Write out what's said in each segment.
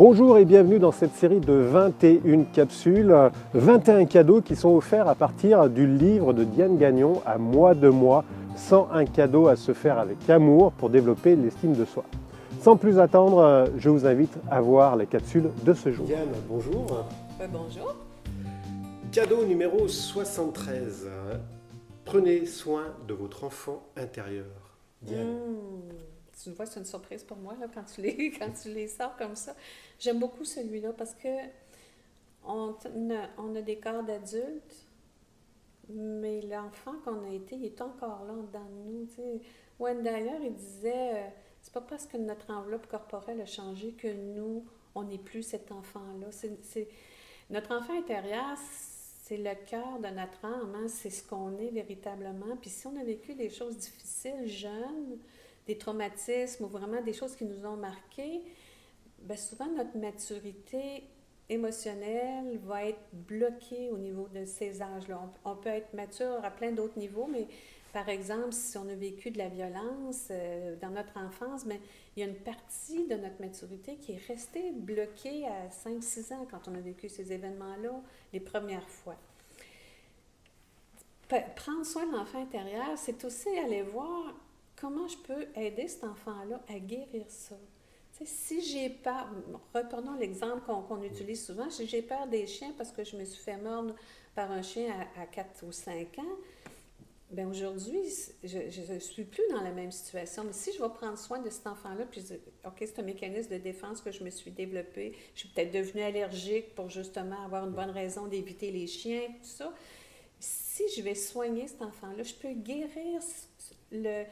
Bonjour et bienvenue dans cette série de 21 capsules, 21 cadeaux qui sont offerts à partir du livre de Diane Gagnon, À moi de moi, 101 cadeaux à se faire avec amour pour développer l'estime de soi. Sans plus attendre, je vous invite à voir les capsules de ce jour. Diane, bonjour. Bonjour. Cadeau numéro 73. Prenez soin de votre enfant intérieur. Diane. Tu vois, c'est une surprise pour moi là, quand tu les sors comme ça. J'aime beaucoup celui-là parce que on a des corps d'adultes, mais l'enfant qu'on a été, il est encore là dans nous. Wayne il disait, c'est pas parce que notre enveloppe corporelle a changé que nous, on n'est plus cet enfant-là. Notre enfant intérieur, c'est le cœur de notre âme, hein? C'est ce qu'on est véritablement. Puis si on a vécu des choses difficiles, jeunes, des traumatismes ou vraiment des choses qui nous ont marqués, bien souvent notre maturité émotionnelle va être bloquée au niveau de ces âges-là. On peut être mature à plein d'autres niveaux, mais par exemple, si on a vécu de la violence dans notre enfance, bien, il y a une partie de notre maturité qui est restée bloquée à 5-6 ans quand on a vécu ces événements-là les premières fois. Prendre soin de l'enfant intérieur, c'est aussi aller voir comment je peux aider cet enfant-là à guérir ça. T'sais, si j'ai peur, reprenons l'exemple qu'on utilise souvent, si j'ai peur des chiens parce que je me suis fait mordre par un chien à 4 ou 5 ans, bien aujourd'hui, je ne suis plus dans la même situation. Mais si je vais prendre soin de cet enfant-là, puis je dis, OK, c'est un mécanisme de défense que je me suis développé, je suis peut-être devenue allergique pour justement avoir une bonne raison d'éviter les chiens, tout ça. Si je vais soigner cet enfant-là, je peux guérir la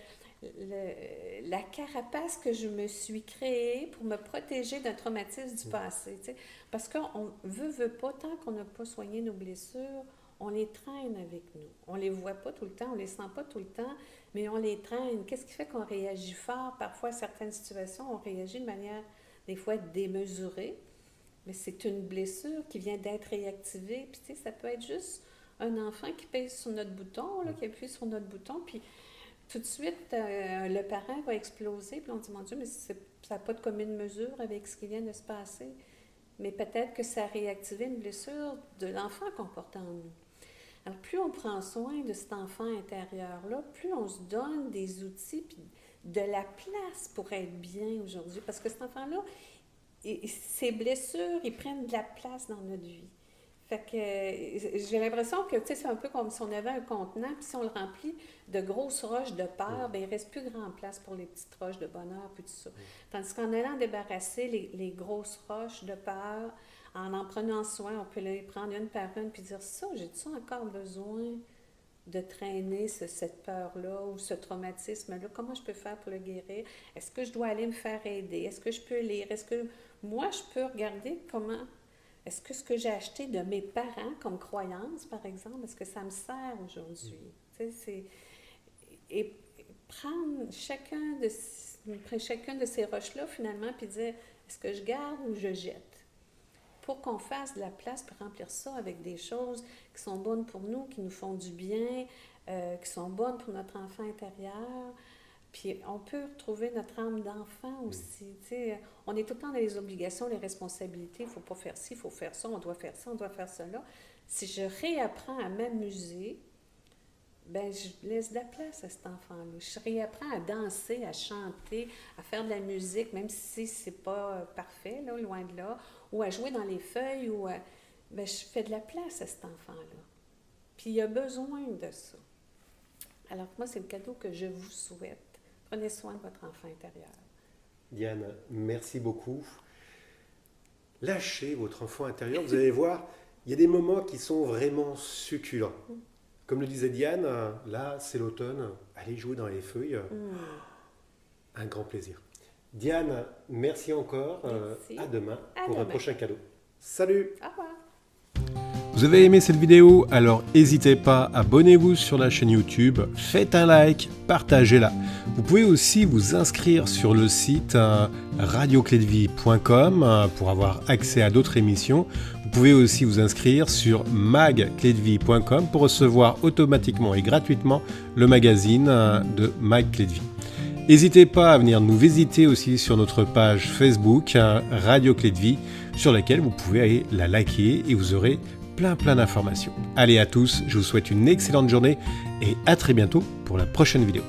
carapace que je me suis créée pour me protéger d'un traumatisme du passé. T'sais. Parce qu'on veut pas, tant qu'on n'a pas soigné nos blessures, on les traîne avec nous. On les voit pas tout le temps, on les sent pas tout le temps, mais on les traîne. Qu'est-ce qui fait qu'on réagit fort? Parfois, à certaines situations, on réagit de manière, des fois, démesurée, mais c'est une blessure qui vient d'être réactivée. Puis, tu sais, ça peut être juste un enfant qui pèse sur notre bouton, là, qui appuie sur notre bouton, puis tout de suite, le parent va exploser, puis on dit, mon Dieu, mais ça n'a pas de commune mesure avec ce qui vient de se passer. Mais peut-être que ça a réactivé une blessure de l'enfant qu'on porte en nous. Alors, plus on prend soin de cet enfant intérieur-là, plus on se donne des outils, puis de la place pour être bien aujourd'hui. Parce que cet enfant-là, ses blessures, ils prennent de la place dans notre vie. Fait que j'ai l'impression que c'est un peu comme si on avait un contenant, puis si on le remplit de grosses roches de peur, bien, il ne reste plus grand place pour les petites roches de bonheur, puis tout ça. Tandis qu'en allant débarrasser les grosses roches de peur, en prenant soin, on peut les prendre une par une, puis dire ça, j'ai-tu encore besoin de traîner cette peur-là ou ce traumatisme-là? Comment je peux faire pour le guérir? Est-ce que je dois aller me faire aider? Est-ce que je peux lire? Est-ce que moi, je peux regarder comment... Est-ce que ce que j'ai acheté de mes parents comme croyance, par exemple, est-ce que ça me sert aujourd'hui? Et prendre chacune de ces roches-là, finalement, puis dire, est-ce que je garde ou je jette? Pour qu'on fasse de la place pour remplir ça avec des choses qui sont bonnes pour nous, qui nous font du bien, qui sont bonnes pour notre enfant intérieur. Puis on peut retrouver notre âme d'enfant aussi. T'sais. On est tout le temps dans les obligations, les responsabilités. Il ne faut pas faire ci, il faut faire ça, on doit faire ça, on doit faire cela. Si je réapprends à m'amuser, ben je laisse de la place à cet enfant-là. Je réapprends à danser, à chanter, à faire de la musique, même si ce n'est pas parfait, là, loin de là, ou à jouer dans les feuilles, ou ben, je fais de la place à cet enfant-là. Puis il a besoin de ça. Alors moi, c'est le cadeau que je vous souhaite. Prenez soin de votre enfant intérieur. Diane, merci beaucoup. Lâchez votre enfant intérieur. Vous allez voir, il y a des moments qui sont vraiment succulents. Comme le disait Diane, là, c'est l'automne. Allez jouer dans les feuilles. Un grand plaisir. Diane, merci encore. Merci. À demain pour un prochain cadeau. Salut! Au revoir. Vous avez aimé cette vidéo? Alors n'hésitez pas, abonnez-vous sur la chaîne YouTube, faites un like, partagez-la. Vous pouvez aussi vous inscrire sur le site radioclédevie.com pour avoir accès à d'autres émissions. Vous pouvez aussi vous inscrire sur magclédevie.com pour recevoir automatiquement et gratuitement le magazine de Mag Clé de Vie. N'hésitez pas à venir nous visiter aussi sur notre page Facebook, Radio Clé de Vie, sur laquelle vous pouvez aller la liker et vous aurez plein d'informations. Allez à tous, je vous souhaite une excellente journée et à très bientôt pour la prochaine vidéo.